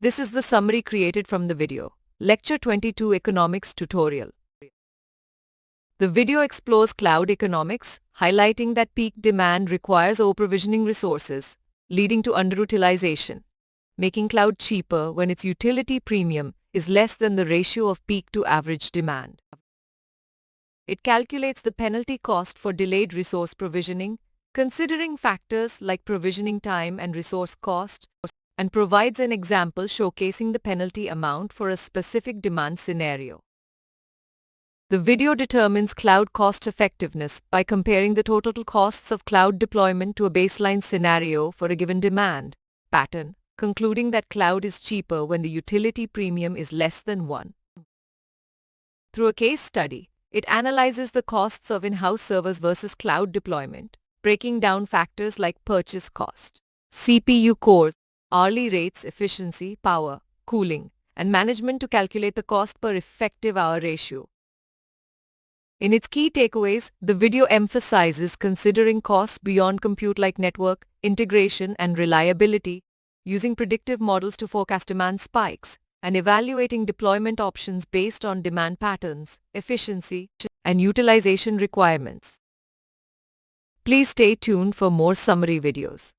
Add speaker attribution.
Speaker 1: This is the summary created from the video. Lecture 22 Economics Tutorial. The video explores cloud economics, highlighting that peak demand requires over-provisioning resources, leading to underutilization, making cloud cheaper when its utility premium is less than the ratio of peak to average demand. It calculates the penalty cost for delayed resource provisioning, considering factors like provisioning time and resource cost, and provides an example showcasing the penalty amount for a specific demand scenario. The video determines cloud cost effectiveness by comparing the total costs of cloud deployment to a baseline scenario for a given demand pattern, concluding that cloud is cheaper when the utility premium is less than 1. Through a case study, it analyzes the costs of in-house servers versus cloud deployment, breaking down factors like purchase cost, CPU cores, hourly rates, efficiency, power, cooling, and management to calculate the cost per effective hour ratio. In its key takeaways, the video emphasizes considering costs beyond compute like network, integration, and reliability, using predictive models to forecast demand spikes, and evaluating deployment options based on demand patterns, efficiency, and utilization requirements. Please stay tuned for more summary videos.